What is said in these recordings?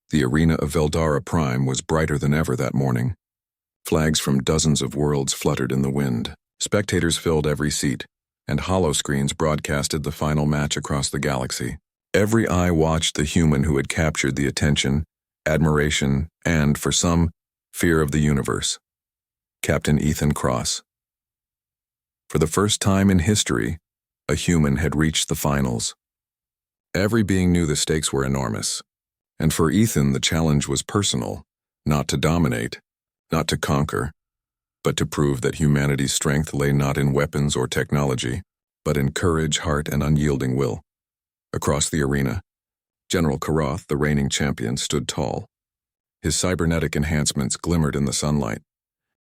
The arena of Veldara Prime was brighter than ever that morning. Flags from dozens of worlds fluttered in the wind. Spectators filled every seat, and holoscreens broadcasted the final match across the galaxy. Every eye watched the human who had captured the attention, admiration, and, for some, fear of the universe. Captain Ethan Cross. For the first time in history, a human had reached the finals. Every being knew the stakes were enormous. And for Ethan, the challenge was personal, not to dominate, not to conquer, but to prove that humanity's strength lay not in weapons or technology, but in courage, heart, and unyielding will. Across the arena, General Karath, the reigning champion, stood tall. His cybernetic enhancements glimmered in the sunlight.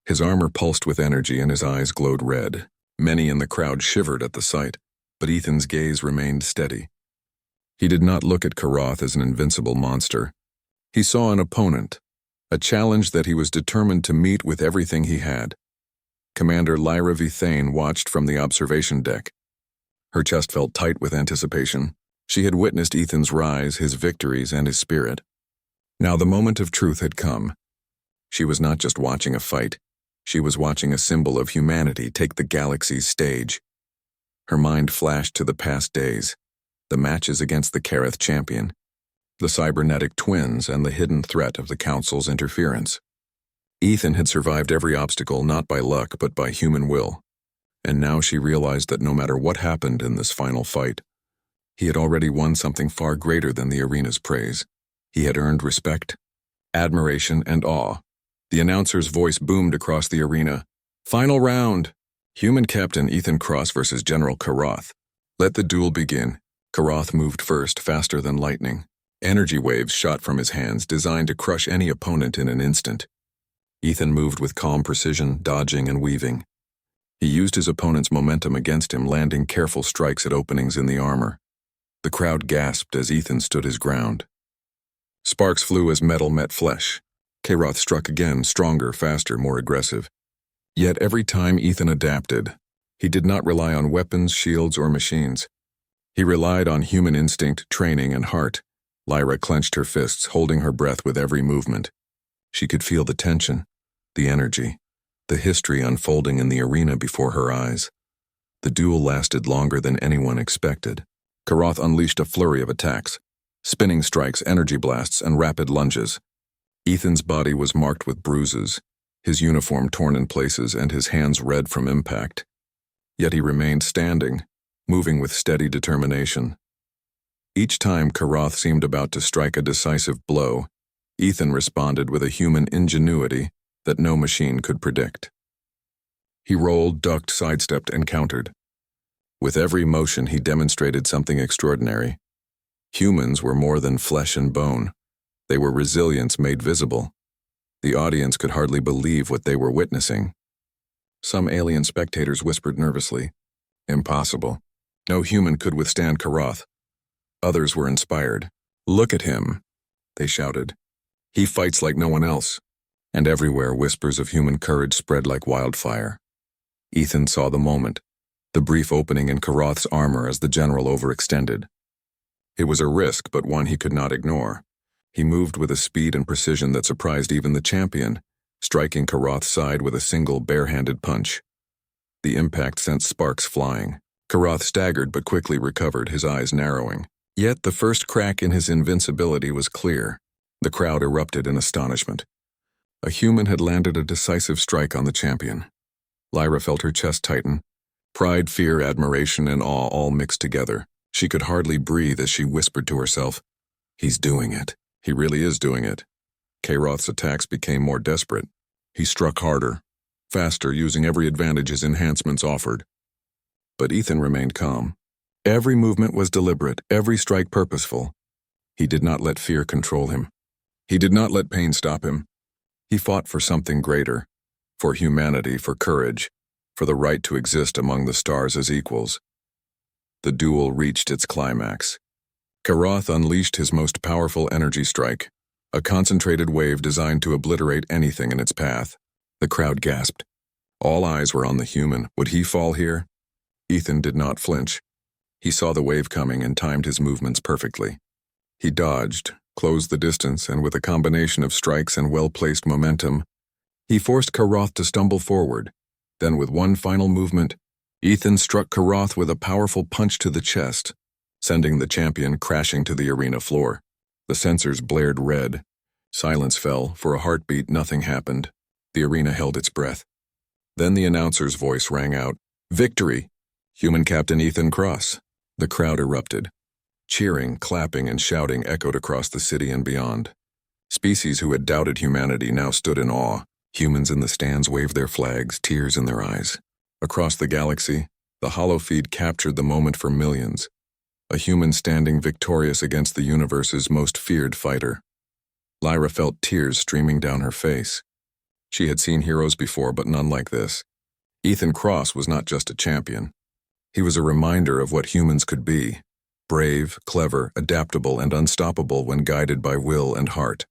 His armor pulsed with energy and his eyes glowed red. Many in the crowd shivered at the sight, but Ethan's gaze remained steady. He did not look at Karath as an invincible monster. He saw an opponent, a challenge that he was determined to meet with everything he had. Commander Lyra Vithane watched from the observation deck. Her chest felt tight with anticipation. She had witnessed Ethan's rise, his victories, and his spirit. Now the moment of truth had come. She was not just watching a fight. She was watching a symbol of humanity take the galaxy's stage. Her mind flashed to the past days. The matches against the Karath champion, the cybernetic twins, and the hidden threat of the Council's interference. Ethan had survived every obstacle not by luck but by human will, and now she realized that no matter what happened in this final fight, he had already won something far greater than the arena's praise. He had earned respect, admiration, and awe. The announcer's voice boomed across the arena. Final round! Human Captain Ethan Cross versus General Karath. Let the duel begin. Karath moved first, faster than lightning. Energy waves shot from his hands, designed to crush any opponent in an instant. Ethan moved with calm precision, dodging and weaving. He used his opponent's momentum against him, landing careful strikes at openings in the armor. The crowd gasped as Ethan stood his ground. Sparks flew as metal met flesh. Karath struck again, stronger, faster, more aggressive. Yet every time Ethan adapted, he did not rely on weapons, shields, or machines. He relied on human instinct, training, and heart. Lyra clenched her fists, holding her breath with every movement. She could feel the tension, the energy, the history unfolding in the arena before her eyes. The duel lasted longer than anyone expected. Karath unleashed a flurry of attacks, spinning strikes, energy blasts, and rapid lunges. Ethan's body was marked with bruises, his uniform torn in places and his hands red from impact. Yet he remained standing, moving with steady determination. Each time Karath seemed about to strike a decisive blow, Ethan responded with a human ingenuity that no machine could predict. He rolled, ducked, sidestepped, and countered. With every motion, he demonstrated something extraordinary. Humans were more than flesh and bone. They were resilience made visible. The audience could hardly believe what they were witnessing. Some alien spectators whispered nervously, "Impossible. No human could withstand Karath." Others were inspired. "Look at him," they shouted. "He fights like no one else." And everywhere whispers of human courage spread like wildfire. Ethan saw the moment, the brief opening in Karath's armor as the general overextended. It was a risk, but one he could not ignore. He moved with a speed and precision that surprised even the champion, striking Karath's side with a single bare-handed punch. The impact sent sparks flying. Karath staggered but quickly recovered, his eyes narrowing. Yet the first crack in his invincibility was clear. The crowd erupted in astonishment. A human had landed a decisive strike on the champion. Lyra felt her chest tighten. Pride, fear, admiration, and awe all mixed together. She could hardly breathe as she whispered to herself, "He's doing it. He really is doing it." Karath's attacks became more desperate. He struck harder, faster, using every advantage his enhancements offered. But Ethan remained calm. Every movement was deliberate, every strike purposeful. He did not let fear control him. He did not let pain stop him. He fought for something greater, for humanity, for courage, for the right to exist among the stars as equals. The duel reached its climax. Karath unleashed his most powerful energy strike, a concentrated wave designed to obliterate anything in its path. The crowd gasped. All eyes were on the human. Would he fall here? Ethan did not flinch. He saw the wave coming and timed his movements perfectly. He dodged, closed the distance, and with a combination of strikes and well-placed momentum, he forced Karoth to stumble forward. Then with one final movement, Ethan struck Karoth with a powerful punch to the chest, sending the champion crashing to the arena floor. The sensors blared red. Silence fell. For a heartbeat, nothing happened. The arena held its breath. Then the announcer's voice rang out, "Victory! Human Captain Ethan Cross." The crowd erupted. Cheering, clapping, and shouting echoed across the city and beyond. Species who had doubted humanity now stood in awe. Humans in the stands waved their flags, tears in their eyes. Across the galaxy, the holofeed captured the moment for millions. A human standing victorious against the universe's most feared fighter. Lyra felt tears streaming down her face. She had seen heroes before, but none like this. Ethan Cross was not just a champion. He was a reminder of what humans could be. Brave, clever, adaptable, and unstoppable when guided by will and heart.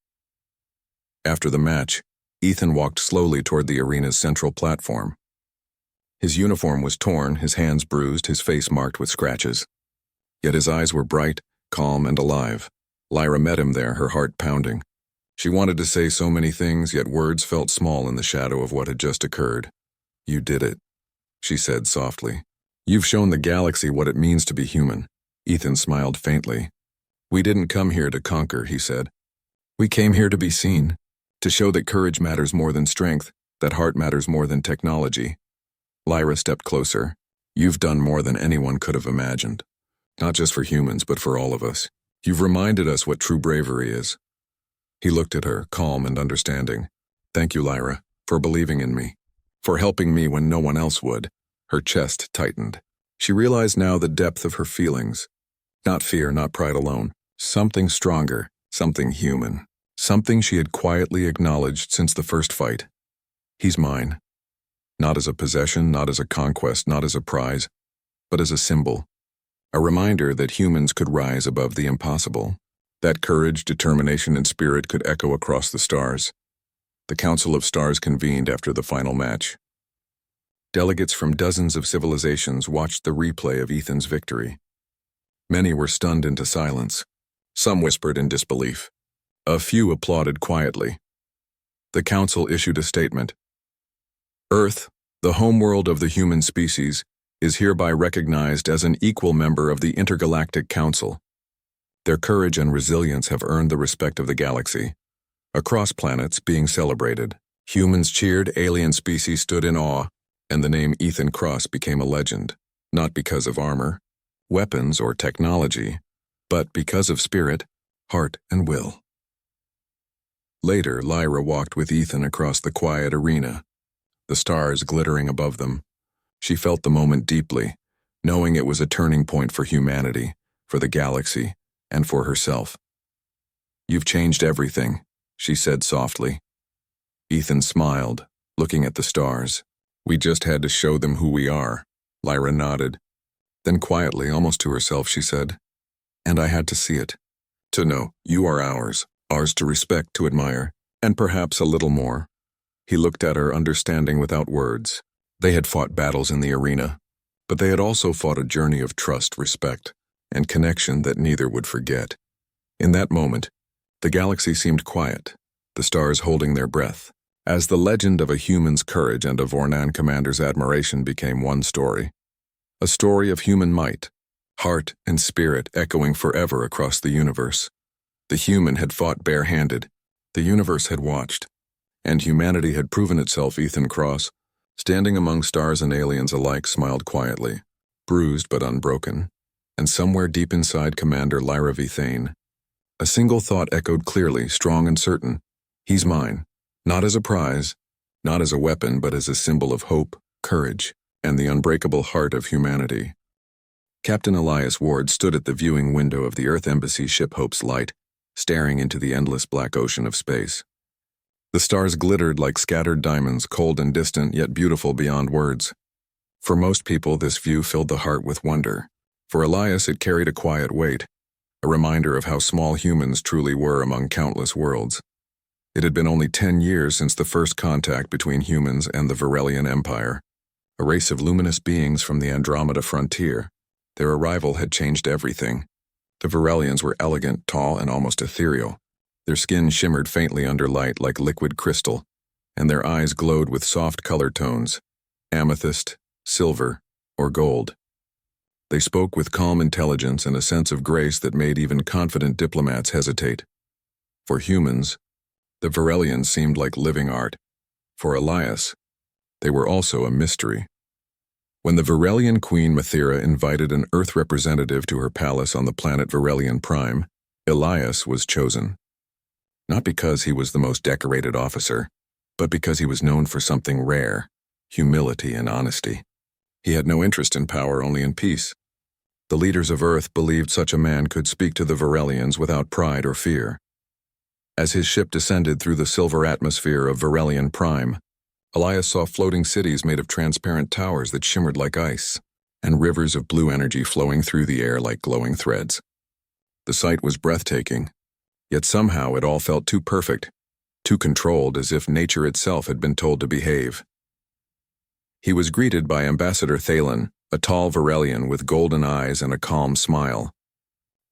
After the match, Ethan walked slowly toward the arena's central platform. His uniform was torn, his hands bruised, his face marked with scratches. Yet his eyes were bright, calm, and alive. Lyra met him there, her heart pounding. She wanted to say so many things, yet words felt small in the shadow of what had just occurred. "You did it," she said softly. "You've shown the galaxy what it means to be human." Ethan smiled faintly. "We didn't come here to conquer," he said. "We came here to be seen, to show that courage matters more than strength, that heart matters more than technology." Lyra stepped closer. "You've done more than anyone could have imagined. Not just for humans, but for all of us. You've reminded us what true bravery is." He looked at her, calm and understanding. "Thank you, Lyra, for believing in me, for helping me when no one else would." Her chest tightened. She realized now the depth of her feelings. Not fear, not pride alone. Something stronger, something human. Something she had quietly acknowledged since the first fight. He's mine. Not as a possession, not as a conquest, not as a prize, but as a symbol. A reminder that humans could rise above the impossible. That courage, determination, and spirit could echo across the stars. The Council of Stars convened after the final match. Delegates from dozens of civilizations watched the replay of Ethan's victory. Many were stunned into silence. Some whispered in disbelief. A few applauded quietly. The Council issued a statement. "Earth, the homeworld of the human species, is hereby recognized as an equal member of the Intergalactic Council. Their courage and resilience have earned the respect of the galaxy. Across planets being celebrated, humans cheered, alien species stood in awe, and the name Ethan Cross became a legend, not because of armor, weapons, or technology, but because of spirit, heart, and will." Later, Lyra walked with Ethan across the quiet arena, the stars glittering above them. She felt the moment deeply, knowing it was a turning point for humanity, for the galaxy, and for herself. "You've changed everything," she said softly. Ethan smiled, looking at the stars. "We just had to show them who we are." Lyra nodded. Then quietly, almost to herself, she said, "And I had to see it. To know you are ours, ours to respect, to admire, and perhaps a little more." He looked at her, understanding without words. They had fought battles in the arena, but they had also fought a journey of trust, respect, and connection that neither would forget. In that moment, the galaxy seemed quiet, the stars holding their breath, as the legend of a human's courage and a Vornan commander's admiration became one story. A story of human might, heart and spirit echoing forever across the universe. The human had fought barehanded, the universe had watched, and humanity had proven itself. Ethan Cross, standing among stars and aliens alike, smiled quietly, bruised but unbroken. And somewhere deep inside Commander Lyra V. Thane, a single thought echoed clearly, strong and certain. "He's mine, not as a prize, not as a weapon, but as a symbol of hope, courage, and the unbreakable heart of humanity." Captain Elias Ward stood at the viewing window of the Earth Embassy ship Hope's Light, staring into the endless black ocean of space. The stars glittered like scattered diamonds, cold and distant, yet beautiful beyond words. For most people, this view filled the heart with wonder. For Elias, it carried a quiet weight, a reminder of how small humans truly were among countless worlds. It had been only 10 years since the first contact between humans and the Varelian Empire, a race of luminous beings from the Andromeda frontier. Their arrival had changed everything. The Varelians were elegant, tall, and almost ethereal. Their skin shimmered faintly under light like liquid crystal, and their eyes glowed with soft color tones, amethyst, silver, or gold. They spoke with calm intelligence and a sense of grace that made even confident diplomats hesitate. For humans, the Varelians seemed like living art. For Elias, they were also a mystery. When the Varelian Queen Mathera invited an Earth representative to her palace on the planet Varelian Prime, Elias was chosen. Not because he was the most decorated officer, but because he was known for something rare: humility and honesty. He had no interest in power, only in peace. The leaders of Earth believed such a man could speak to the Varelians without pride or fear. As his ship descended through the silver atmosphere of Varelian Prime, Elias saw floating cities made of transparent towers that shimmered like ice, and rivers of blue energy flowing through the air like glowing threads. The sight was breathtaking, yet somehow it all felt too perfect, too controlled, as if nature itself had been told to behave. He was greeted by Ambassador Thalen, a tall Varelian with golden eyes and a calm smile.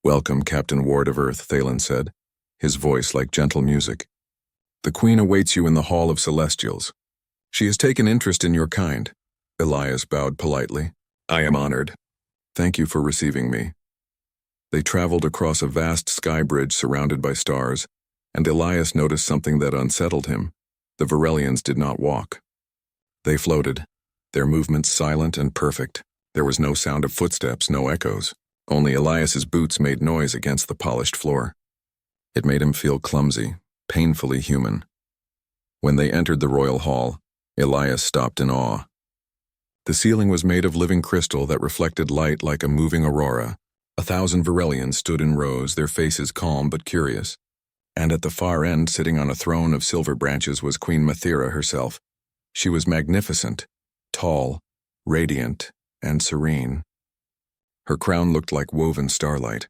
"Welcome, Captain Ward of Earth," Thalen said, his voice like gentle music. "The Queen awaits you in the Hall of Celestials. She has taken interest in your kind." Elias bowed politely. "I am honored. Thank you for receiving me." They traveled across a vast sky bridge surrounded by stars, and Elias noticed something that unsettled him. The Varelians did not walk. They floated, their movements silent and perfect. There was no sound of footsteps, no echoes. Only Elias's boots made noise against the polished floor. It made him feel clumsy, painfully human. When they entered the royal hall, Elias stopped in awe. The ceiling was made of living crystal that reflected light like a moving aurora. 1,000 Varelians stood in rows, their faces calm but curious. And at the far end, sitting on a throne of silver branches, was Queen Mathera herself. She was magnificent, tall, radiant, and serene. Her crown looked like woven starlight.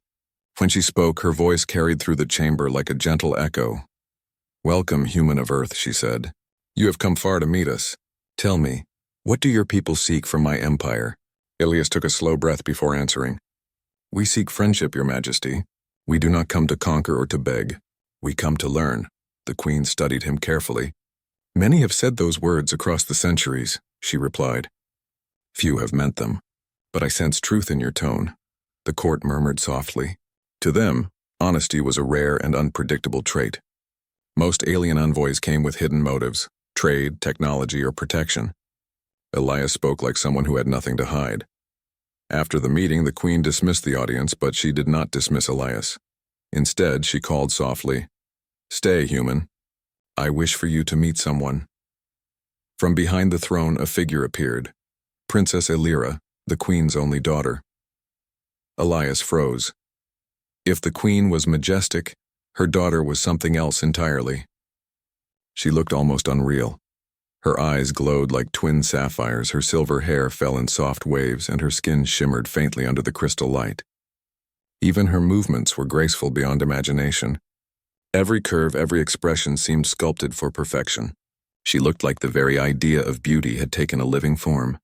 When she spoke, her voice carried through the chamber like a gentle echo. "Welcome, human of Earth," she said. "You have come far to meet us. Tell me, what do your people seek from my empire?" Elias took a slow breath before answering. "We seek friendship, Your Majesty. We do not come to conquer or to beg. We come to learn." The Queen studied him carefully. "Many have said those words across the centuries," she replied. "Few have meant them, but I sense truth in your tone," the court murmured softly. To them, honesty was a rare and unpredictable trait. Most alien envoys came with hidden motives: trade, technology, or protection. Elias spoke like someone who had nothing to hide. After the meeting, the Queen dismissed the audience, but she did not dismiss Elias. Instead, she called softly, "Stay, human. I wish for you to meet someone." From behind the throne, a figure appeared. Princess Elira, the Queen's only daughter. Elias froze. If the Queen was majestic, her daughter was something else entirely. She looked almost unreal. Her eyes glowed like twin sapphires, her silver hair fell in soft waves, and her skin shimmered faintly under the crystal light. Even her movements were graceful beyond imagination. Every curve, every expression seemed sculpted for perfection. She looked like the very idea of beauty had taken a living form.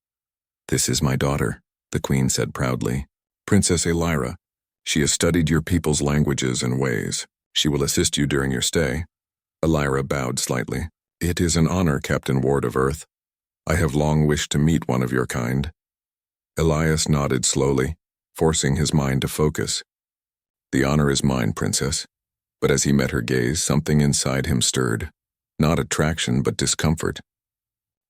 "This is my daughter," the Queen said proudly. "Princess Elira. She has studied your people's languages and ways. She will assist you during your stay." Elira bowed slightly. "It is an honor, Captain Ward of Earth. I have long wished to meet one of your kind." Elias nodded slowly, forcing his mind to focus. "The honor is mine, Princess." But as he met her gaze, something inside him stirred. Not attraction, but discomfort.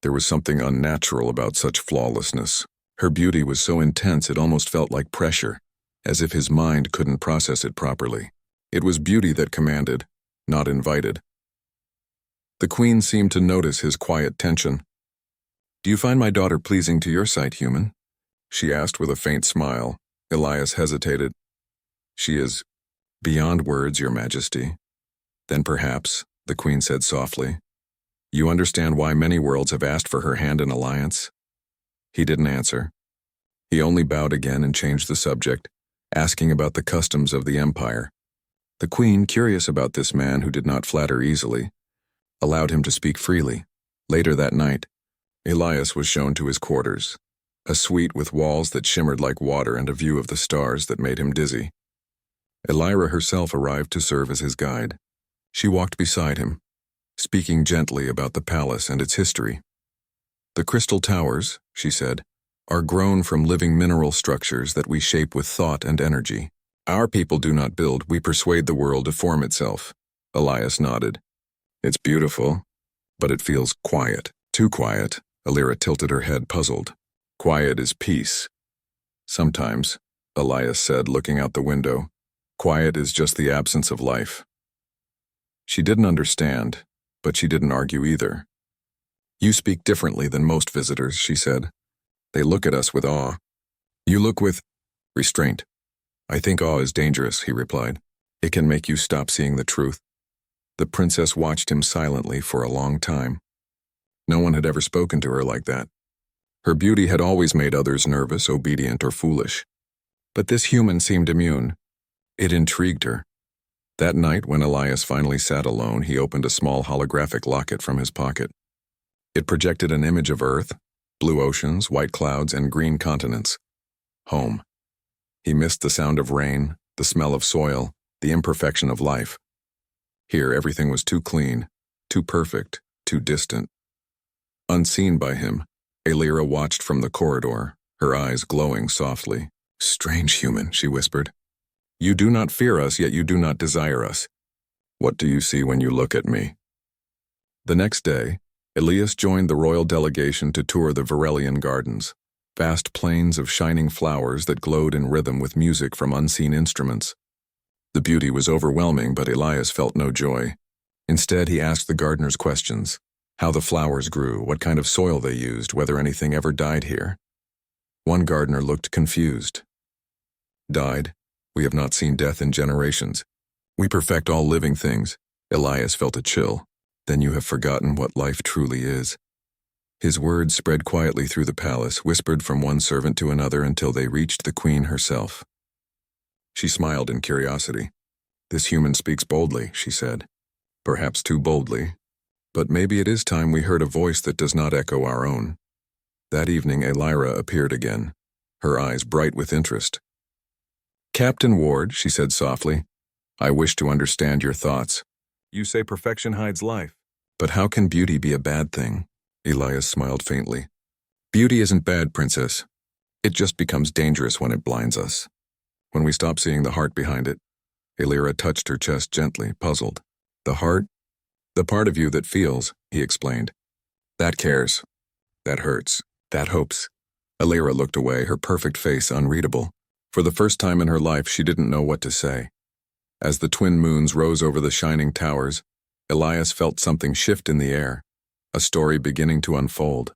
There was something unnatural about such flawlessness. Her beauty was so intense it almost felt like pressure, as if his mind couldn't process it properly. It was beauty that commanded, not invited. The Queen seemed to notice his quiet tension. "Do you find my daughter pleasing to your sight, human?" she asked with a faint smile. Elias hesitated. "She is beyond words, Your Majesty." "Then perhaps," the Queen said softly, "you understand why many worlds have asked for her hand in alliance?" He didn't answer. He only bowed again and changed the subject, asking about the customs of the Empire. The Queen, curious about this man who did not flatter easily, allowed him to speak freely. Later that night, Elias was shown to his quarters, a suite with walls that shimmered like water and a view of the stars that made him dizzy. Elira herself arrived to serve as his guide. She walked beside him, speaking gently about the palace and its history. "The crystal towers," she said, "are grown from living mineral structures that we shape with thought and energy. Our people do not build, we persuade the world to form itself." Elias nodded. "It's beautiful, but it feels quiet. Too quiet." Elira tilted her head, puzzled. "Quiet is peace." "Sometimes," Elias said, looking out the window, "quiet is just the absence of life." She didn't understand, but she didn't argue either. "You speak differently than most visitors," she said. "They look at us with awe. You look with restraint." "I think awe is dangerous," he replied. "It can make you stop seeing the truth." The princess watched him silently for a long time. No one had ever spoken to her like that. Her beauty had always made others nervous, obedient, or foolish. But this human seemed immune. It intrigued her. That night, when Elias finally sat alone, he opened a small holographic locket from his pocket. It projected an image of Earth, blue oceans, white clouds, and green continents. Home. He missed the sound of rain, the smell of soil, the imperfection of life. Here, everything was too clean, too perfect, too distant. Unseen by him, Elira watched from the corridor, her eyes glowing softly. "Strange human," she whispered. "You do not fear us, yet you do not desire us. What do you see when you look at me?" The next day, Elias joined the royal delegation to tour the Varelian gardens, vast plains of shining flowers that glowed in rhythm with music from unseen instruments. The beauty was overwhelming, but Elias felt no joy. Instead, he asked the gardeners questions: how the flowers grew, what kind of soil they used, whether anything ever died here. One gardener looked confused. "Died? We have not seen death in generations. We perfect all living things." Elias felt a chill. "Then you have forgotten what life truly is." His words spread quietly through the palace, whispered from one servant to another until they reached the queen herself. She smiled in curiosity. "This human speaks boldly," she said. "Perhaps too boldly. But maybe it is time we heard a voice that does not echo our own." That evening, Elira appeared again, her eyes bright with interest. "Captain Ward," she said softly, "I wish to understand your thoughts. You say perfection hides life. But how can beauty be a bad thing?" Elias smiled faintly. "Beauty isn't bad, princess. It just becomes dangerous when it blinds us. When we stop seeing the heart behind it." Elira touched her chest gently, puzzled. "The heart? The part of you that feels," he explained. "That cares. That hurts. That hopes." Elira looked away, her perfect face unreadable. For the first time in her life, she didn't know what to say. As the twin moons rose over the shining towers, Elias felt something shift in the air, a story beginning to unfold.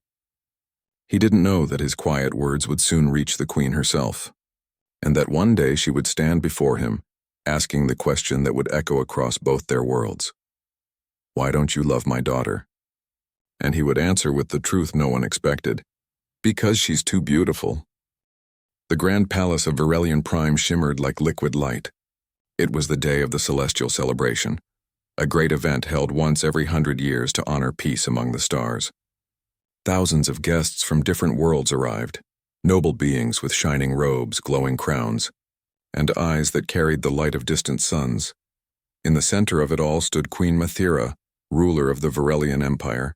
He didn't know that his quiet words would soon reach the queen herself, and that one day she would stand before him, asking the question that would echo across both their worlds. "Why don't you love my daughter?" And he would answer with the truth no one expected: "Because she's too beautiful." The grand palace of GalacticPrime shimmered like liquid light. It was the day of the celestial celebration, a great event held once every 100 years to honor peace among the stars. Thousands of guests from different worlds arrived, noble beings with shining robes, glowing crowns, and eyes that carried the light of distant suns. In the center of it all stood Queen Mathira, ruler of the Varelian Empire.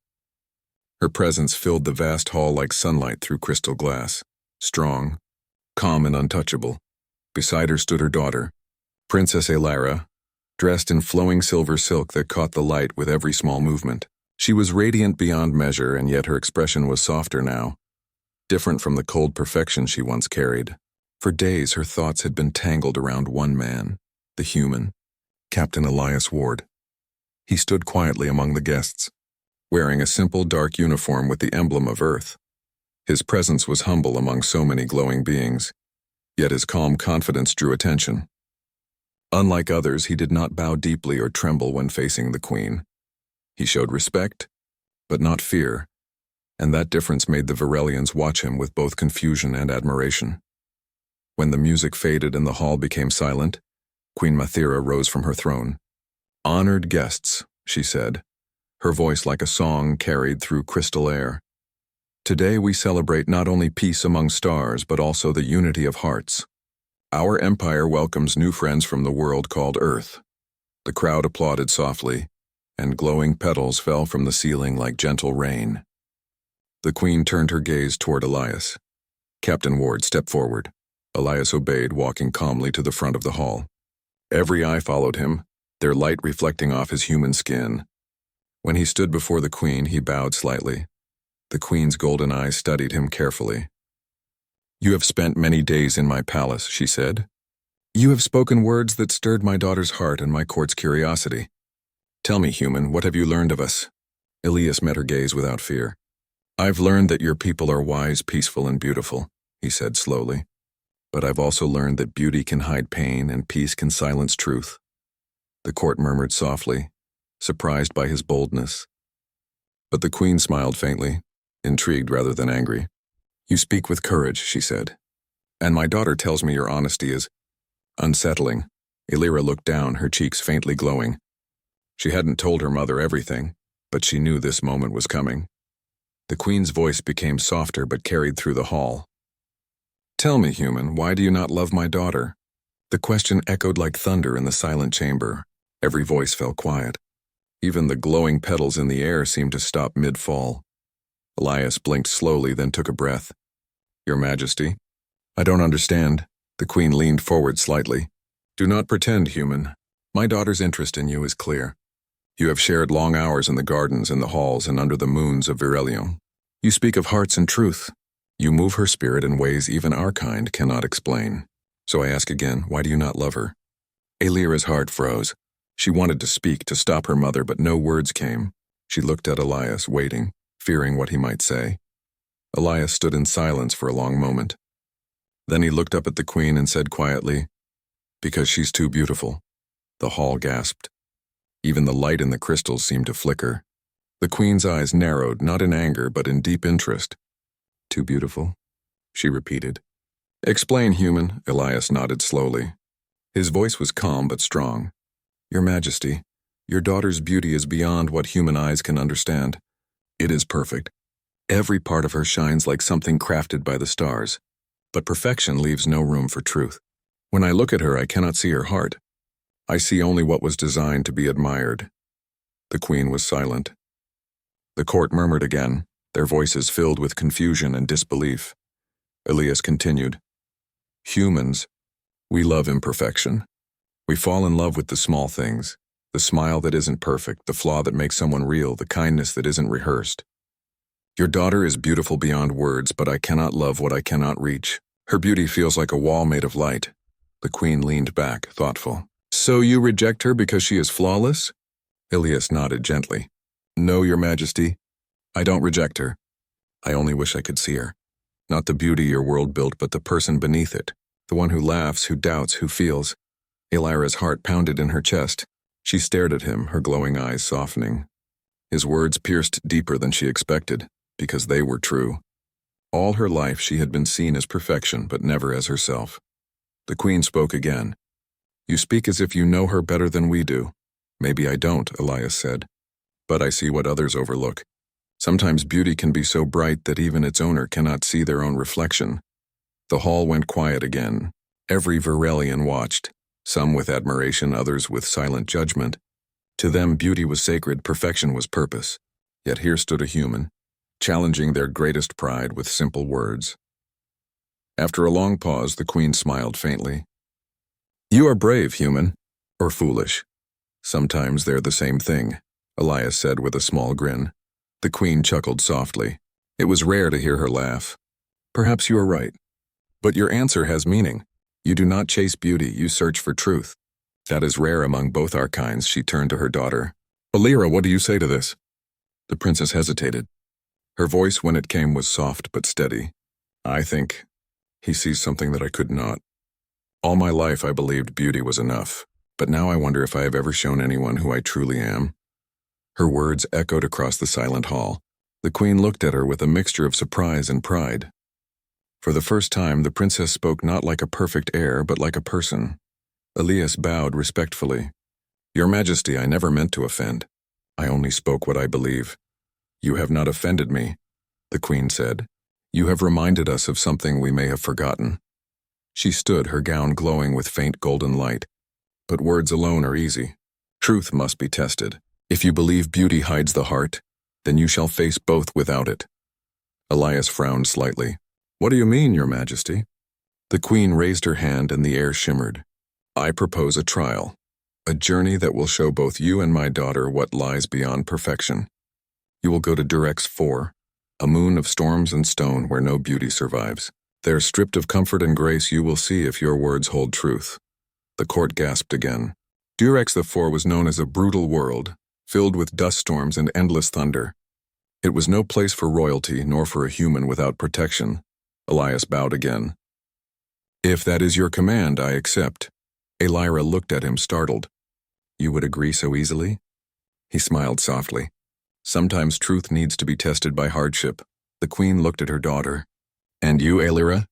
Her presence filled the vast hall like sunlight through crystal glass, strong, calm, and untouchable. Beside her stood her daughter, Princess Elira, dressed in flowing silver silk that caught the light with every small movement. She was radiant beyond measure, and yet her expression was softer now, different from the cold perfection she once carried. For days, her thoughts had been tangled around one man, the human, Captain Elias Ward. He stood quietly among the guests, wearing a simple dark uniform with the emblem of Earth. His presence was humble among so many glowing beings, yet his calm confidence drew attention. Unlike others, he did not bow deeply or tremble when facing the queen. He showed respect, but not fear, and that difference made the Varelians watch him with both confusion and admiration. When the music faded and the hall became silent, Queen Mathira rose from her throne. "Honored guests," she said, her voice like a song carried through crystal air. "Today we celebrate not only peace among stars, but also the unity of hearts. Our empire welcomes new friends from the world called Earth. The crowd applauded softly, and glowing petals fell from the ceiling like gentle rain. The Queen turned her gaze toward Elias. Captain Ward, step forward. Elias obeyed, walking calmly to the front of the hall. Every eye followed him, their light reflecting off his human skin. When he stood before the Queen, he bowed slightly. The Queen's golden eyes studied him carefully. "You have spent many days in my palace," she said. "You have spoken words that stirred my daughter's heart and my court's curiosity. Tell me, human, what have you learned of us?" Elias met her gaze without fear. "I've learned that your people are wise, peaceful, and beautiful," he said slowly. "But I've also learned that beauty can hide pain and peace can silence truth." The court murmured softly, surprised by his boldness. But the Queen smiled faintly, intrigued rather than angry. "You speak with courage," she said. "And my daughter tells me your honesty is unsettling." Elira looked down, her cheeks faintly glowing. She hadn't told her mother everything, but she knew this moment was coming. The Queen's voice became softer but carried through the hall. "Tell me, human, why do you not love my daughter?" The question echoed like thunder in the silent chamber. Every voice fell quiet. Even the glowing petals in the air seemed to stop mid-fall. Elias blinked slowly, then took a breath. "Your Majesty, I don't understand." The Queen leaned forward slightly. "Do not pretend, human. My daughter's interest in you is clear. You have shared long hours in the gardens, in the halls, and under the moons of Virelium. You speak of hearts and truth. You move her spirit in ways even our kind cannot explain. So I ask again, why do you not love her?" Elira's heart froze. She wanted to speak, to stop her mother, but no words came. She looked at Elias, waiting, fearing what he might say. Elias stood in silence for a long moment. Then he looked up at the Queen and said quietly, "Because she's too beautiful." The hall gasped. Even the light in the crystals seemed to flicker. The Queen's eyes narrowed, not in anger, but in deep interest. "Too beautiful?" she repeated. "Explain, human." Elias nodded slowly. His voice was calm but strong. "Your Majesty, your daughter's beauty is beyond what human eyes can understand. It is perfect. Every part of her shines like something crafted by the stars. But perfection leaves no room for truth. When I look at her, I cannot see her heart. I see only what was designed to be admired." The Queen was silent. The court murmured again, their voices filled with confusion and disbelief. Elias continued, "Humans, we love imperfection. We fall in love with the small things, the smile that isn't perfect, the flaw that makes someone real, the kindness that isn't rehearsed. Your daughter is beautiful beyond words, but I cannot love what I cannot reach. Her beauty feels like a wall made of light." The Queen leaned back, thoughtful. "So you reject her because she is flawless?" Elias nodded gently. "No, Your Majesty. I don't reject her. I only wish I could see her. Not the beauty your world built, but the person beneath it. The one who laughs, who doubts, who feels." Elira's heart pounded in her chest. She stared at him, her glowing eyes softening. His words pierced deeper than she expected, because they were true. All her life she had been seen as perfection, but never as herself. The Queen spoke again. "You speak as if you know her better than we do." "Maybe I don't," Elias said. "But I see what others overlook. Sometimes beauty can be so bright that even its owner cannot see their own reflection." The hall went quiet again. Every Virelian watched, some with admiration, others with silent judgment. To them, beauty was sacred, perfection was purpose. Yet here stood a human, challenging their greatest pride with simple words. After a long pause, the Queen smiled faintly. "You are brave, human, or foolish. Sometimes they're the same thing," Elias said with a small grin. The Queen chuckled softly. It was rare to hear her laugh. "Perhaps you are right. But your answer has meaning. You do not chase beauty, you search for truth. That is rare among both our kinds." She turned to her daughter. "Elira, what do you say to this?" The princess hesitated. Her voice, when it came, was soft but steady. "I think he sees something that I could not. All my life I believed beauty was enough, but now I wonder if I have ever shown anyone who I truly am." Her words echoed across the silent hall. The Queen looked at her with a mixture of surprise and pride. For the first time, the princess spoke not like a perfect heir, but like a person. Elias bowed respectfully. "Your Majesty, I never meant to offend. I only spoke what I believe." "You have not offended me," the Queen said. "You have reminded us of something we may have forgotten." She stood, her gown glowing with faint golden light. But words alone are easy. Truth must be tested. If you believe beauty hides the heart, then you shall face both without it. Elias frowned slightly. What do you mean, Your Majesty? The Queen raised her hand and the air shimmered. I propose a trial. A journey that will show both you and my daughter what lies beyond perfection. You will go to Durex 4, a moon of storms and stone where no beauty survives. There, stripped of comfort and grace, you will see if your words hold truth. The court gasped again. Durex the 4 was known as a brutal world, filled with dust storms and endless thunder. It was no place for royalty, nor for a human without protection. Elias bowed again. If that is your command, I accept. Elira looked at him, startled. You would agree so easily? He smiled softly. Sometimes truth needs to be tested by hardship. The Queen looked at her daughter. And you, Elira?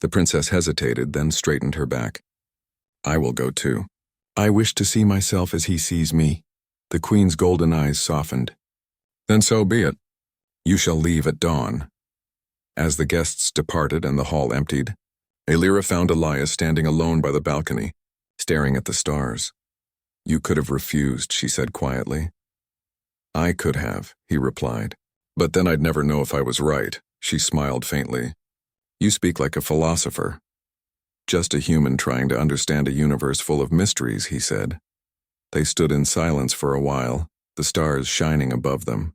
The princess hesitated, then straightened her back. I will go too. I wish to see myself as he sees me. The Queen's golden eyes softened. Then so be it. You shall leave at dawn. As the guests departed and the hall emptied, Elira found Elias standing alone by the balcony, staring at the stars. You could have refused, she said quietly. I could have, he replied. But then I'd never know if I was right, she smiled faintly. You speak like a philosopher. Just a human trying to understand a universe full of mysteries, he said. They stood in silence for a while, the stars shining above them.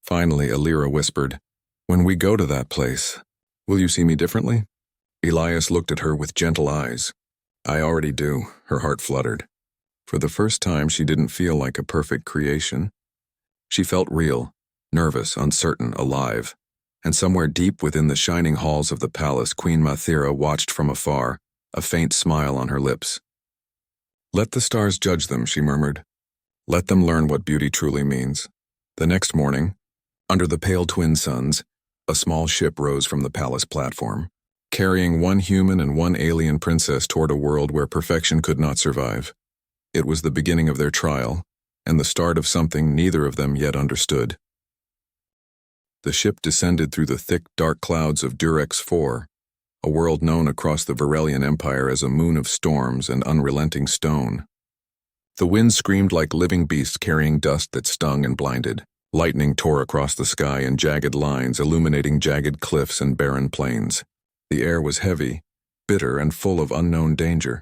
Finally, Elira whispered, When we go to that place, will you see me differently? Elias looked at her with gentle eyes. I already do, her heart fluttered. For the first time, she didn't feel like a perfect creation. She felt real, nervous, uncertain, alive. And somewhere deep within the shining halls of the palace, Queen Mathira watched from afar, a faint smile on her lips. Let the stars judge them, she murmured. Let them learn what beauty truly means. The next morning, under the pale twin suns, a small ship rose from the palace platform, carrying one human and one alien princess toward a world where perfection could not survive. It was the beginning of their trial, and the start of something neither of them yet understood. The ship descended through the thick, dark clouds of Durex 4, a world known across the Varelian Empire as a moon of storms and unrelenting stone. The wind screamed like living beasts carrying dust that stung and blinded. Lightning tore across the sky in jagged lines, illuminating jagged cliffs and barren plains. The air was heavy, bitter, and full of unknown danger.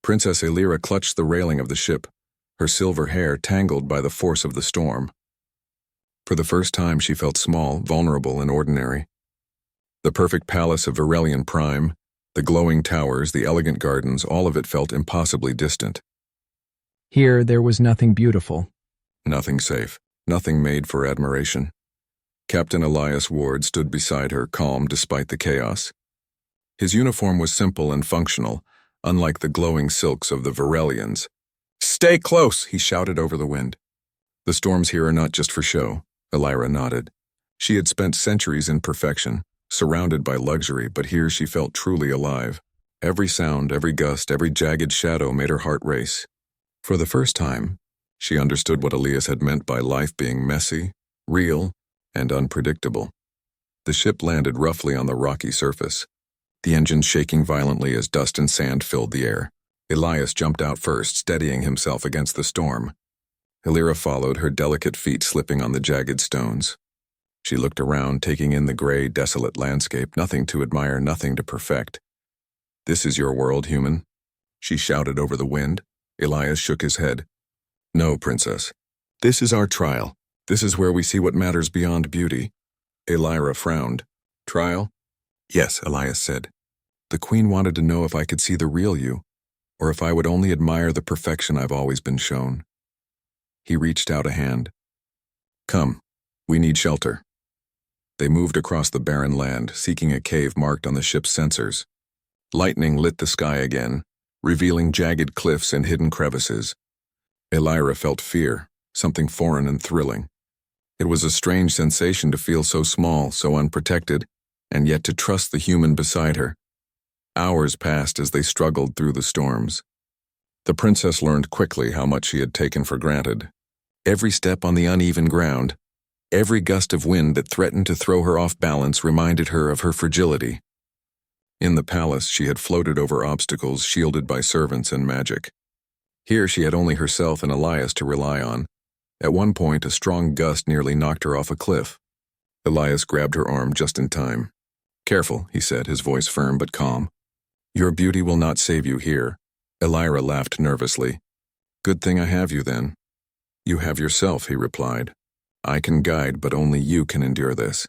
Princess Elira clutched the railing of the ship, her silver hair tangled by the force of the storm. For the first time, she felt small, vulnerable, and ordinary. The perfect palace of Varelian Prime, the glowing towers, the elegant gardens, all of it felt impossibly distant. Here, there was nothing beautiful. Nothing safe, nothing made for admiration. Captain Elias Ward stood beside her, calm despite the chaos. His uniform was simple and functional, unlike the glowing silks of the Varelians. Stay close, he shouted over the wind. The storms here are not just for show. Elira nodded. She had spent centuries in perfection, surrounded by luxury, but here she felt truly alive. Every sound, every gust, every jagged shadow made her heart race. For the first time, she understood what Elias had meant by life being messy, real, and unpredictable. The ship landed roughly on the rocky surface, the engine shaking violently as dust and sand filled the air. Elias jumped out first, steadying himself against the storm. Elira followed, her delicate feet slipping on the jagged stones. She looked around, taking in the gray, desolate landscape, nothing to admire, nothing to perfect. This is your world, human? She shouted over the wind. Elias shook his head. No, princess. This is our trial. This is where we see what matters beyond beauty. Elira frowned. Trial? Yes, Elias said. The Queen wanted to know if I could see the real you, or if I would only admire the perfection I've always been shown. He reached out a hand. Come, we need shelter. They moved across the barren land, seeking a cave marked on the ship's sensors. Lightning lit the sky again, revealing jagged cliffs and hidden crevices. Elira felt fear, something foreign and thrilling. It was a strange sensation to feel so small, so unprotected, and yet to trust the human beside her. Hours passed as they struggled through the storms. The princess learned quickly how much she had taken for granted. Every step on the uneven ground, every gust of wind that threatened to throw her off balance reminded her of her fragility. In the palace, she had floated over obstacles shielded by servants and magic. Here she had only herself and Elias to rely on. At one point, a strong gust nearly knocked her off a cliff. Elias grabbed her arm just in time. "Careful," he said, his voice firm but calm. "Your beauty will not save you here." Elira laughed nervously. "Good thing I have you then." "You have yourself," he replied. "I can guide, but only you can endure this."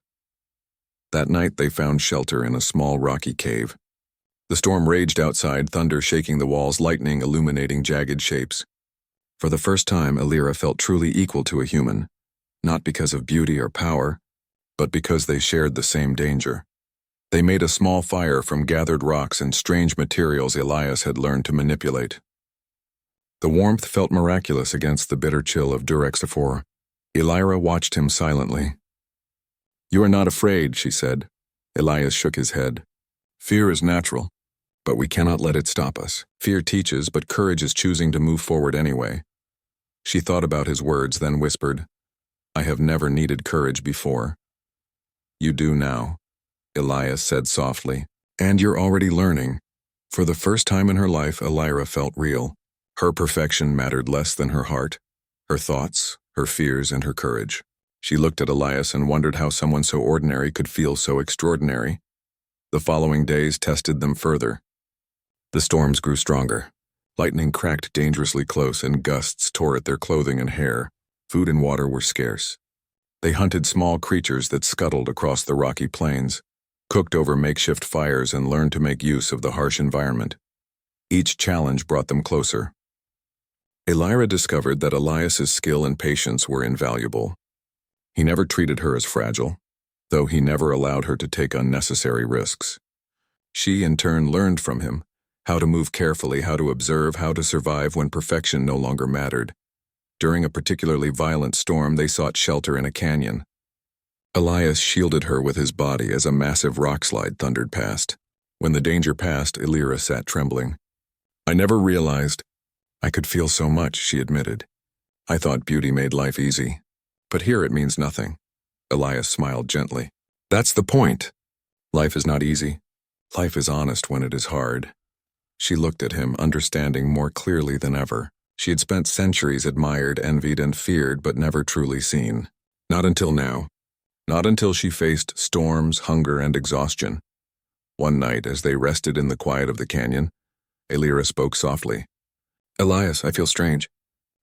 That night they found shelter in a small rocky cave. The storm raged outside, thunder shaking the walls, lightning illuminating jagged shapes. For the first time, Elira felt truly equal to a human, not because of beauty or power, but because they shared the same danger. They made a small fire from gathered rocks and strange materials Elias had learned to manipulate. The warmth felt miraculous against the bitter chill of Durexafor. Elira watched him silently. "You are not afraid," she said. Elias shook his head. "Fear is natural, but we cannot let it stop us. Fear teaches, but courage is choosing to move forward anyway." She thought about his words, then whispered, "I have never needed courage before." "You do now," Elias said softly, "and you're already learning." For the first time in her life, Elira felt real. Her perfection mattered less than her heart, her thoughts, her fears, and her courage. She looked at Elias and wondered how someone so ordinary could feel so extraordinary. The following days tested them further. The storms grew stronger. Lightning cracked dangerously close and gusts tore at their clothing and hair. Food and water were scarce. They hunted small creatures that scuttled across the rocky plains, cooked over makeshift fires, and learned to make use of the harsh environment. Each challenge brought them closer. Elira discovered that Elias's skill and patience were invaluable. He never treated her as fragile, though he never allowed her to take unnecessary risks. She, in turn, learned from him how to move carefully, how to observe, how to survive when perfection no longer mattered. During a particularly violent storm, they sought shelter in a canyon. Elias shielded her with his body as a massive rockslide thundered past. When the danger passed, Elira sat trembling. "I never realized I could feel so much," she admitted. "I thought beauty made life easy. But here it means nothing." Elias smiled gently. "That's the point. Life is not easy. Life is honest when it is hard." She looked at him, understanding more clearly than ever. She had spent centuries admired, envied, and feared, but never truly seen. Not until now. Not until she faced storms, hunger, and exhaustion. One night, as they rested in the quiet of the canyon, Elira spoke softly. "Elias, I feel strange.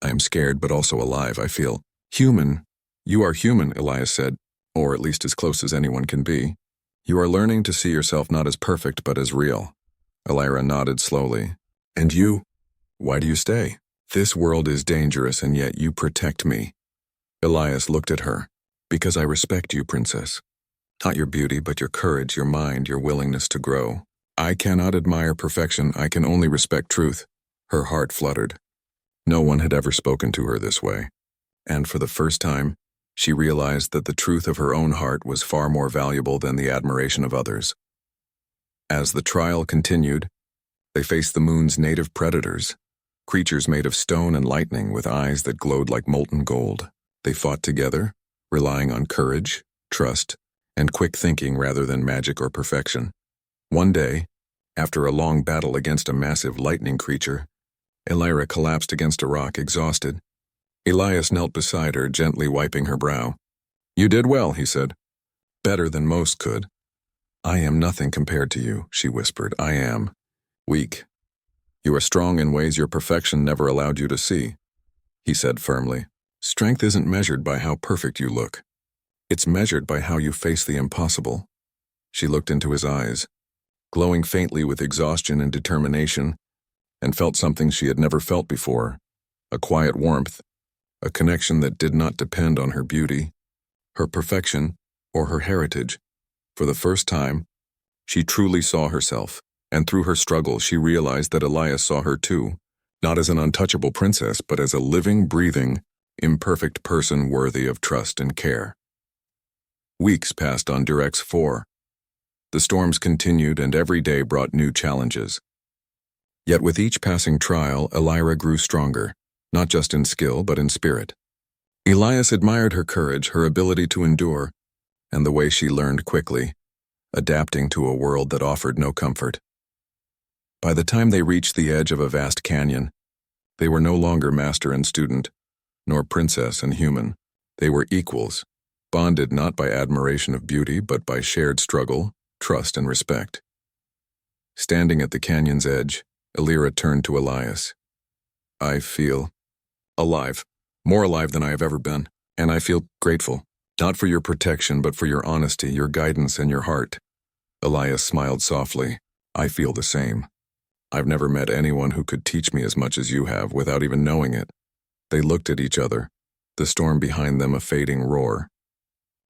I am scared, but also alive. I feel human." "You are human," Elias said, "or at least as close as anyone can be. You are learning to see yourself not as perfect, but as real." Elira nodded slowly. "And you? Why do you stay? This world is dangerous, and yet you protect me." Elias looked at her. "Because I respect you, princess. Not your beauty, but your courage, your mind, your willingness to grow. I cannot admire perfection, I can only respect truth." Her heart fluttered. No one had ever spoken to her this way. And for the first time, she realized that the truth of her own heart was far more valuable than the admiration of others. As the trial continued, they faced the moon's native predators, creatures made of stone and lightning with eyes that glowed like molten gold. They fought together, relying on courage, trust, and quick thinking rather than magic or perfection. One day, after a long battle against a massive lightning creature, Elira collapsed against a rock, exhausted. Elias knelt beside her, gently wiping her brow. "You did well," he said. "Better than most could." "I am nothing compared to you," she whispered. "I am weak. You are strong in ways your perfection never allowed you to see," he said firmly. "Strength isn't measured by how perfect you look. It's measured by how you face the impossible." She looked into his eyes, glowing faintly with exhaustion and determination, and felt something she had never felt before, a quiet warmth, a connection that did not depend on her beauty, her perfection, or her heritage. For the first time, she truly saw herself, and through her struggle she realized that Elias saw her too, not as an untouchable princess, but as a living, breathing, imperfect person worthy of trust and care. Weeks passed on Durex 4. The storms continued, and every day brought new challenges. Yet with each passing trial, Elira grew stronger, not just in skill, but in spirit. Elias admired her courage, her ability to endure, and the way she learned quickly. adapting to a world that offered no comfort. By the time they reached the edge of a vast canyon, they were no longer master and student, nor princess and human. They were equals, bonded not by admiration of beauty, but by shared struggle, trust, and respect. Standing at the canyon's edge, Elira turned to Elias. I feel alive, more alive than I have ever been, and I feel grateful, not for your protection, but for your honesty, your guidance, and your heart. Elias smiled softly. I feel the same. I've never met anyone who could teach me as much as you have without even knowing it. They looked at each other, the storm behind them a fading roar.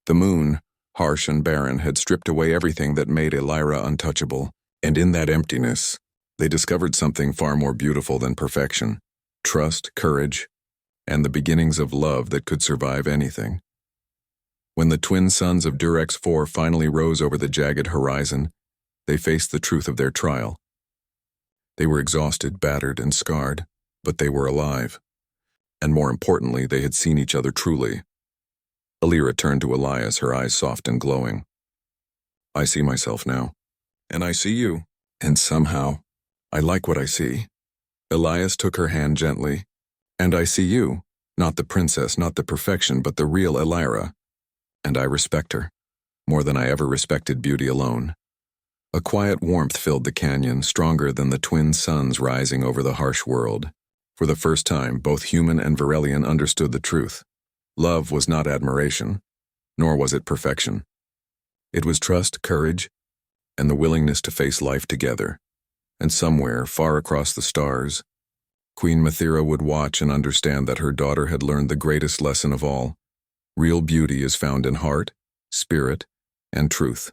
The moon, harsh and barren, had stripped away everything that made Elira untouchable, and in that emptiness, they discovered something far more beautiful than perfection: trust, courage, and the beginnings of love that could survive anything. When the twin suns of Durex IV finally rose over the jagged horizon, they faced the truth of their trial. They were exhausted, battered, and scarred, but they were alive. And more importantly, they had seen each other truly. Elira turned to Elias, her eyes soft and glowing. I see myself now, and I see you, and somehow, I like what I see. Elias took her hand gently. And I see you, not the princess, not the perfection, but the real Elira. And I respect her, more than I ever respected beauty alone. A quiet warmth filled the canyon, stronger than the twin suns rising over the harsh world. For the first time, both human and Varelian understood the truth. Love was not admiration, nor was it perfection. It was trust, courage, and the willingness to face life together. And somewhere, far across the stars, Queen Mathira would watch and understand that her daughter had learned the greatest lesson of all. Real beauty is found in heart, spirit, and truth.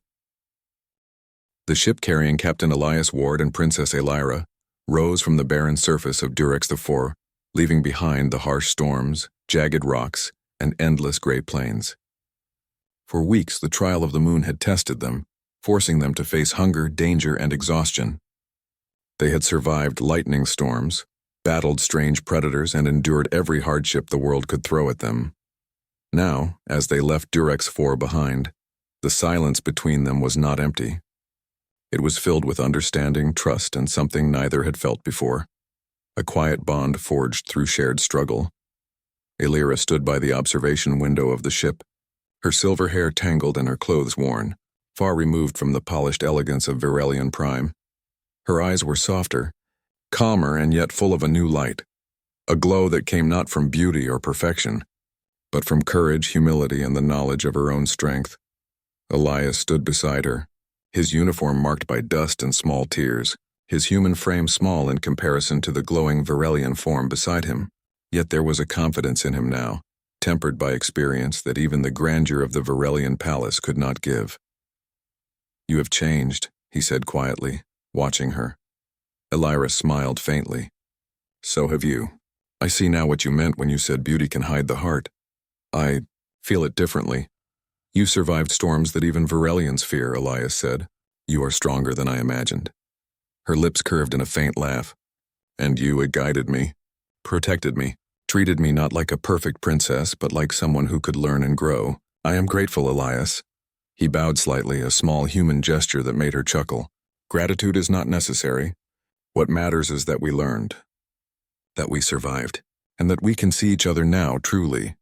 The ship carrying Captain Elias Ward and Princess Elira rose from the barren surface of Durex IV, leaving behind the harsh storms, jagged rocks, and endless gray plains. For weeks, the trial of the moon had tested them, forcing them to face hunger, danger, and exhaustion. They had survived lightning storms, battled strange predators, and endured every hardship the world could throw at them. Now, as they left Durex IV behind, the silence between them was not empty. It was filled with understanding, trust, and something neither had felt before. A quiet bond forged through shared struggle. Elira stood by the observation window of the ship, her silver hair tangled and her clothes worn, far removed from the polished elegance of Varelian Prime. Her eyes were softer, calmer, and yet full of a new light, a glow that came not from beauty or perfection, but from courage, humility, and the knowledge of her own strength. Elias stood beside her, his uniform marked by dust and small tears, his human frame small in comparison to the glowing Varelian form beside him. Yet there was a confidence in him now, tempered by experience, that even the grandeur of the Varelian palace could not give. You have changed, he said quietly, watching her. Elira smiled faintly. So have you. I see now what you meant when you said beauty can hide the heart. I feel it differently. You survived storms that even Varelians fear, Elias said. You are stronger than I imagined. Her lips curved in a faint laugh. And you had guided me, protected me, treated me not like a perfect princess, but like someone who could learn and grow. I am grateful, Elias. He bowed slightly, a small human gesture that made her chuckle. Gratitude is not necessary. What matters is that we learned, that we survived, and that we can see each other now, truly.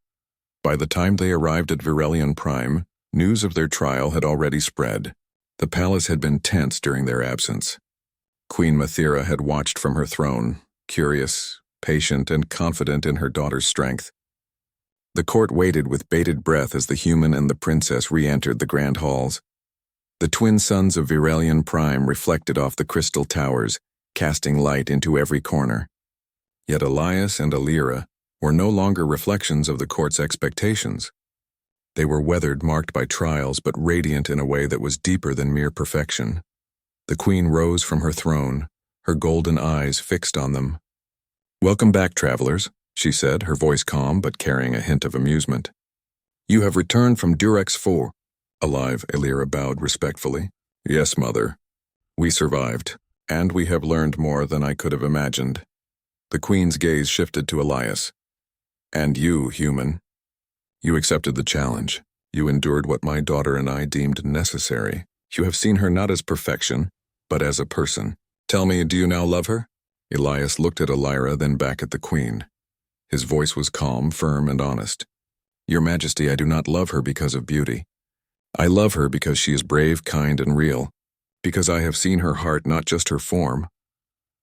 By the time they arrived at Varelian Prime, news of their trial had already spread. The palace had been tense during their absence. Queen Mathira had watched from her throne, curious, patient, and confident in her daughter's strength. The court waited with bated breath as the human and the princess re-entered the grand halls. The twin suns of Varelian Prime reflected off the crystal towers, casting light into every corner. Yet Elias and Elira were no longer reflections of the court's expectations. They were weathered, marked by trials, but radiant in a way that was deeper than mere perfection. The queen rose from her throne, her golden eyes fixed on them. Welcome back, travelers, she said, her voice calm but carrying a hint of amusement. You have returned from Durex IV. Alive, Elira bowed respectfully. Yes, mother. We survived, and we have learned more than I could have imagined. The queen's gaze shifted to Elias. And you, human. You accepted the challenge. You endured what my daughter and I deemed necessary. You have seen her not as perfection, but as a person. Tell me, do you now love her? Elias looked at Elira, then back at the Queen. His voice was calm, firm, and honest. Your Majesty, I do not love her because of beauty. I love her because she is brave, kind, and real. Because I have seen her heart, not just her form.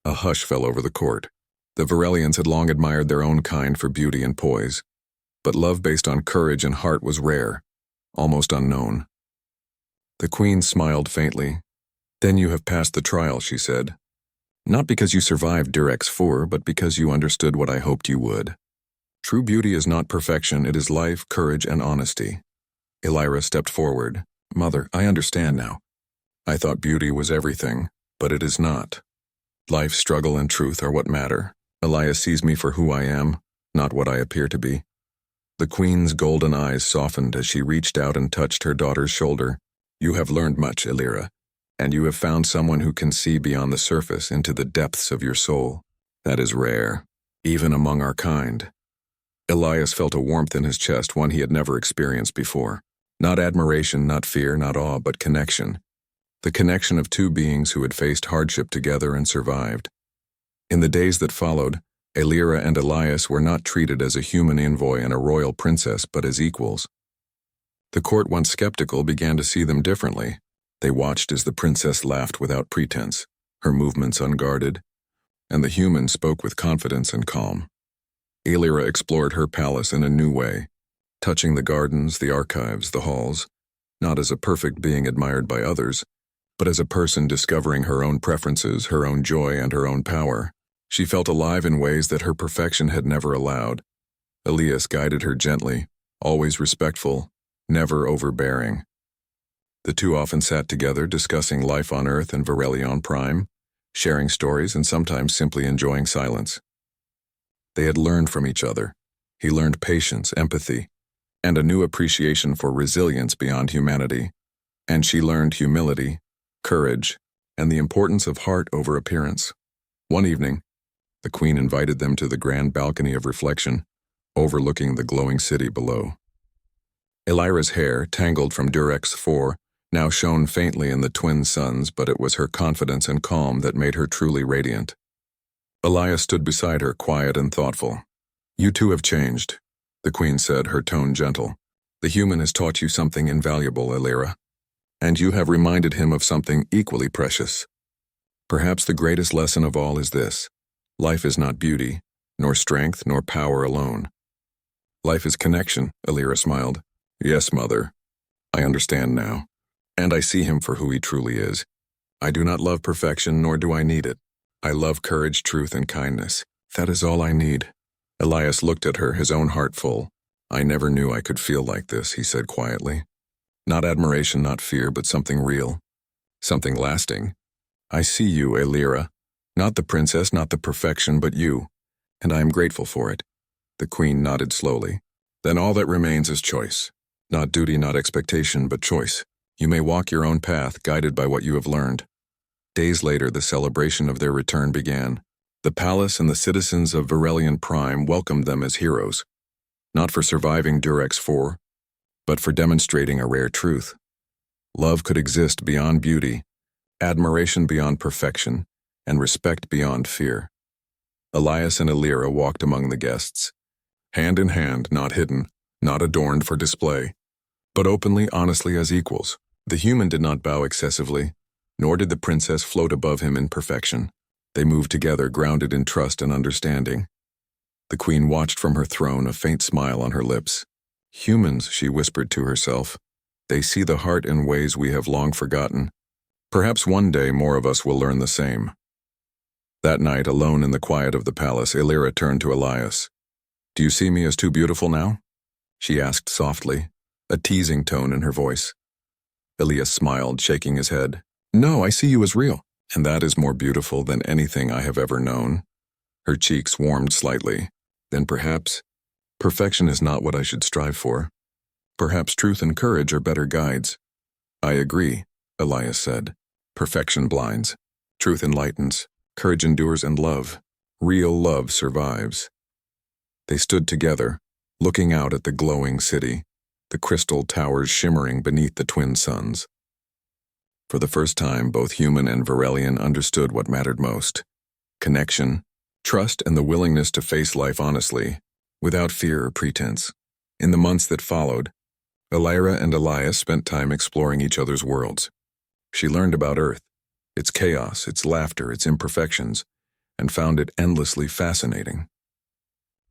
A hush fell over the court. The Varelians had long admired their own kind for beauty and poise. But love based on courage and heart was rare, almost unknown. The Queen smiled faintly. Then you have passed the trial, she said. Not because you survived Durex 4, but because you understood what I hoped you would. True beauty is not perfection, it is life, courage, and honesty. Elira stepped forward. Mother, I understand now. I thought beauty was everything, but it is not. Life, struggle, and truth are what matter. Elias sees me for who I am, not what I appear to be. The Queen's golden eyes softened as she reached out and touched her daughter's shoulder. You have learned much, Elira, and you have found someone who can see beyond the surface into the depths of your soul. That is rare, even among our kind. Elias felt a warmth in his chest, one he had never experienced before. Not admiration, not fear, not awe, but connection. The connection of two beings who had faced hardship together and survived. In the days that followed, Elira and Elias were not treated as a human envoy and a royal princess, but as equals. The court, once skeptical, began to see them differently. They watched as the princess laughed without pretense, her movements unguarded, and the human spoke with confidence and calm. Elira explored her palace in a new way, touching the gardens, the archives, the halls, not as a perfect being admired by others, but as a person discovering her own preferences, her own joy, and her own power. She felt alive in ways that her perfection had never allowed. Elias guided her gently, always respectful, never overbearing. The two often sat together discussing life on Earth and Varelion Prime, sharing stories and sometimes simply enjoying silence. They had learned from each other. He learned patience, empathy, and a new appreciation for resilience beyond humanity. And she learned humility, courage, and the importance of heart over appearance. One evening, the Queen invited them to the grand balcony of reflection, overlooking the glowing city below. Elira's hair, tangled from Durex 4, now shone faintly in the twin suns, but it was her confidence and calm that made her truly radiant. Elias stood beside her, quiet and thoughtful. You two have changed, the Queen said, her tone gentle. The human has taught you something invaluable, Elira, and you have reminded him of something equally precious. Perhaps the greatest lesson of all is this: life is not beauty, nor strength, nor power alone. Life is connection, Elira smiled. Yes, Mother, I understand now, and I see him for who he truly is. I do not love perfection, nor do I need it. I love courage, truth, and kindness. That is all I need. Elias looked at her, his own heart full. I never knew I could feel like this, he said quietly. Not admiration, not fear, but something real. Something lasting. I see you, Elira. Not the princess, not the perfection, but you. And I am grateful for it. The Queen nodded slowly. Then all that remains is choice. Not duty, not expectation, but choice. You may walk your own path, guided by what you have learned. Days later, the celebration of their return began. The palace and the citizens of Varelion Prime welcomed them as heroes. Not for surviving Durex 4, but for demonstrating a rare truth. Love could exist beyond beauty, admiration beyond perfection, and respect beyond fear. Elias and Elira walked among the guests, hand in hand, not hidden, not adorned for display, but openly, honestly as equals. The human did not bow excessively, nor did the princess float above him in perfection. They moved together, grounded in trust and understanding. The Queen watched from her throne, a faint smile on her lips. Humans, she whispered to herself. They see the heart in ways we have long forgotten. Perhaps one day more of us will learn the same. That night, alone in the quiet of the palace, Elira turned to Elias. Do you see me as too beautiful now? She asked softly, a teasing tone in her voice. Elias smiled, shaking his head. No, I see you as real, and that is more beautiful than anything I have ever known. Her cheeks warmed slightly. Then perhaps perfection is not what I should strive for. Perhaps truth and courage are better guides. I agree, Elias said. Perfection blinds. Truth enlightens. Courage endures, and real love survives. They stood together, looking out at the glowing city, the crystal towers shimmering beneath the twin suns. For the first time, both human and Varelian understood what mattered most: connection, trust, and the willingness to face life honestly, without fear or pretense. In the months that followed, Elira and Elias spent time exploring each other's worlds. She learned about Earth, its chaos, its laughter, its imperfections, and found it endlessly fascinating.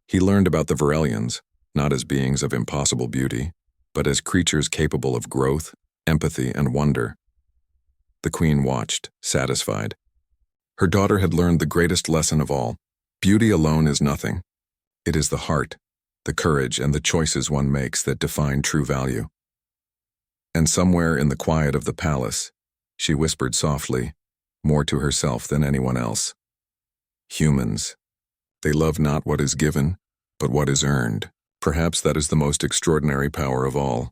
He learned about the Varelians, not as beings of impossible beauty, but as creatures capable of growth, empathy, and wonder. The Queen watched, satisfied. Her daughter had learned the greatest lesson of all: beauty alone is nothing. It is the heart, the courage, and the choices one makes that define true value. And somewhere in the quiet of the palace, she whispered softly, more to herself than anyone else: humans. They love not what is given, but what is earned. Perhaps that is the most extraordinary power of all.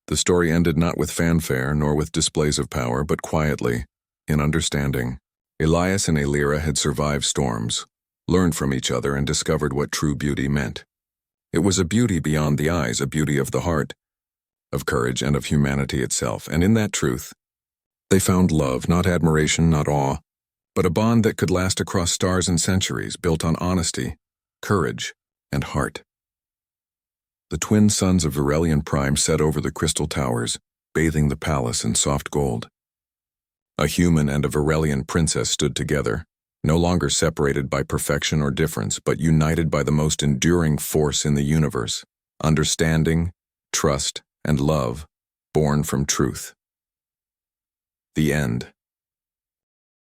The story ended not with fanfare nor with displays of power, but quietly, in understanding. Elias and Elira had survived storms, learned from each other, and discovered what true beauty meant. It was a beauty beyond the eyes, a beauty of the heart, of courage, and of humanity itself, and in that truth, they found love, not admiration, not awe, but a bond that could last across stars and centuries, built on honesty, courage, and heart. The twin suns of Varelian Prime sat over the crystal towers, bathing the palace in soft gold. A human and a Varelian princess stood together, no longer separated by perfection or difference, but united by the most enduring force in the universe: understanding, trust, and love, born from truth. The end.